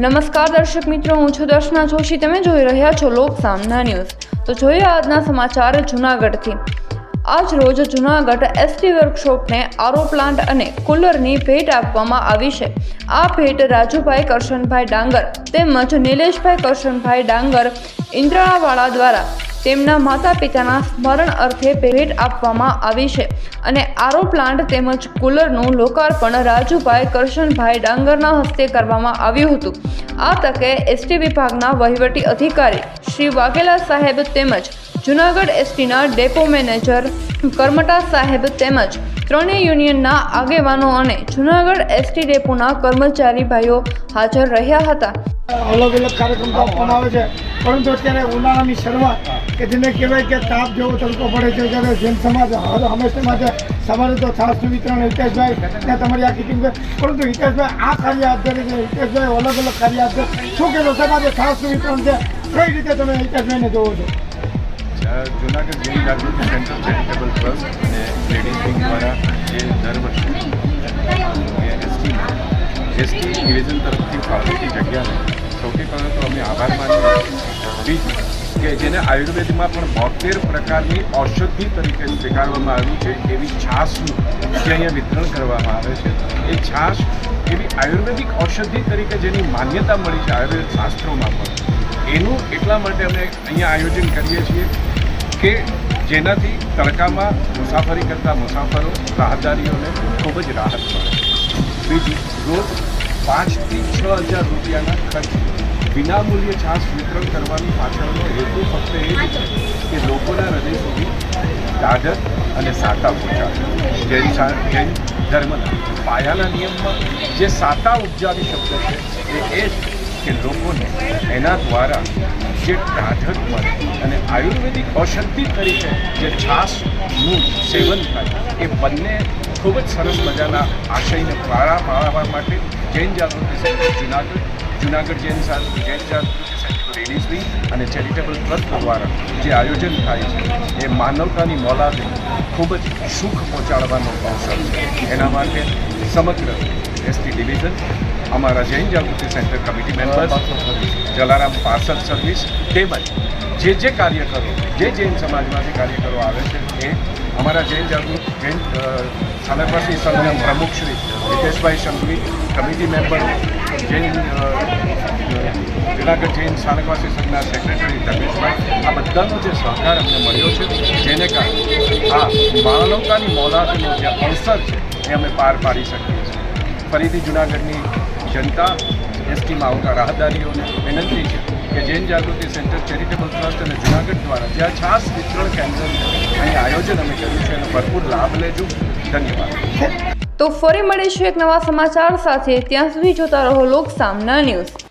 નમસ્કાર દર્શક મિત્રો, હું છું દર્શના જોશી. તમે જોઈ રહ્યા છો લોક સામના ન્યૂઝ. તો જોઈએ આજના સમાચાર જૂનાગઢથી. આજ રોજ જૂનાગઢ એસટી વર્કશોપને આરો પ્લાન્ટ અને કુલરની ભેટ આપવામાં આવી છે. આ ભેટ રાજુભાઈ કરશનભાઈ ડાંગર તેમજ નિલેશભાઈ કરશનભાઈ ડાંગર ઇન્દ્રાવાળા દ્વારા તેમના માતા પિતાના સ્મરણ અર્થે ભેટ આપવામાં આવી છે અને આરો પ્લાન્ટ તેમજ કુલરનું લોકાર્પણ રાજુભાઈ કરશનભાઈ ડાંગરના હસ્તે કરવામાં આવ્યું હતું. આ તકે એસટી વિભાગના વહીવટી અધિકારી શ્રી વાઘેલા સાહેબ તેમજ જૂનાગઢ એસટીના ડેપો મેનેજર કરમટા સાહેબ તેમજ ત્રણેય યુનિયનના આગેવાનો અને જૂનાગઢ એસટી ડેપોના કર્મચારી ભાઈઓ હાજર રહ્યા હતા. અલગ અલગ કાર્યક્રમ આપવામાં આવે છે, પરંતુ અત્યારે ઉનાળાની શરૂઆત કે જેને કહેવાય કે તાપ જેવો તડકો પડે છે, ત્યારે જૈન સમાજ હંમેશા માટે સવારે તો છાસનું વિતરણ હિતેશભાઈ ત્યાં તમારી આખી ટીમ છે, પરંતુ હિતેશભાઈ આ કાર્ય હાથ ધરે છે. હિતેશભાઈ અલગ અલગ કાર્ય હાથ ધરે શું કહેશો સાહેબ? આજે છાસનું વિતરણ છે, કઈ રીતે તમે હિતેશભાઈને જોવો છો? Junagadh Jain Jagruti centre charitable trust અને લેડીઝ વિંગ દ્વારા જે દર વર્ષે એસટી ડિવિઝન તરફથી ફાળવેલી જગ્યાને સૌથી પહેલાં તો અમે આભાર માનીએ. બીજું કે જેને આયુર્વેદમાં પણ 72 પ્રકારની ઔષધિ તરીકે સ્વીકારવામાં આવ્યું છે એવી છાશનું જે અહીંયા વિતરણ કરવામાં આવે છે. એ છાશ એવી આયુર્વેદિક ઔષધિ તરીકે જેની માન્યતા મળી છે આયુર્વેદ શાસ્ત્રોમાં પણ, એનું એટલા માટે અમે અહીંયા આયોજન કરીએ છીએ કે જેનાથી તડકામાં મુસાફરી કરતા મુસાફરો રાહદારીઓને ખૂબ જ રાહત મળે. બીજું, રોજ 5,000 થી 6,000 રૂપિયાના ખર્ચ વિનામૂલ્યે છાશ વિતરણ કરવાની પાછળનો હેતુ ફક્ત એ જ છે કે લોકોના હૃદય સુધી દાદર અને સાતા પહોંચાડે. જૈન ધર્મના પાયાના નિયમમાં જે સાતા ઉપજાવી શબ્દ છે એ જ કે લોકોને એના દ્વારા જે ટાઢક મળે અને આયુર્વેદિક ઔષધિ તરીકે જે છાશનું સેવન થાય, એ બંને ખૂબ જ સરસ મજાના આશયને પાળવા માટે Jain Jagruti centre Junagadh Jain Jagruti centre ladies wing અને ચેરિટેબલ ટ્રસ્ટ દ્વારા જે આયોજન થાય છે એ માનવતાની મોલાદે ખૂબ જ સુખ પહોંચાડવાનો અવસર છે. એના માટે સમગ્ર એસટી ડિવિઝન, અમારા Jain Jagruti centre committee members, Jalaram parcel service તેમજ જે કાર્યકરો જે જૈન સમાજમાંથી કાર્યકરો આવે છે એ અમારા જૈન સ્થાનકવાસી સંઘના પ્રમુખ શ્રી હિતેશભાઈ સંઘવી, કમિટી મેમ્બરો, જૂનાગઢ જૈન સ્થાનકવાસી સંઘના સેક્રેટરી ધર્મેશભાઈ, આ બધાનો જે સહકાર અમને મળ્યો છે, જેને કારણે આ માનવતાની મોલાદનો જે અવસર છે એ અમે પાર પાડી શકીએ છીએ. ફરીથી જૂનાગઢની જનતા, એસટીમાં આવતા રાહદારીઓને વિનંતી છે કે Jain Jagruti centre charitable trust અને જૂનાગઢ દ્વારા જ્યાં છાસ વિતરણ કેન્દ્રનું અહીં આયોજન અમે કર્યું છે એનો ભરપૂર લાભ લેજો. ધન્યવાદ. તો ફરી મળીશું એક નવા સમાચાર સાથે. ત્યાં સુધી જોતા રહો લોક સામના ન્યૂઝ.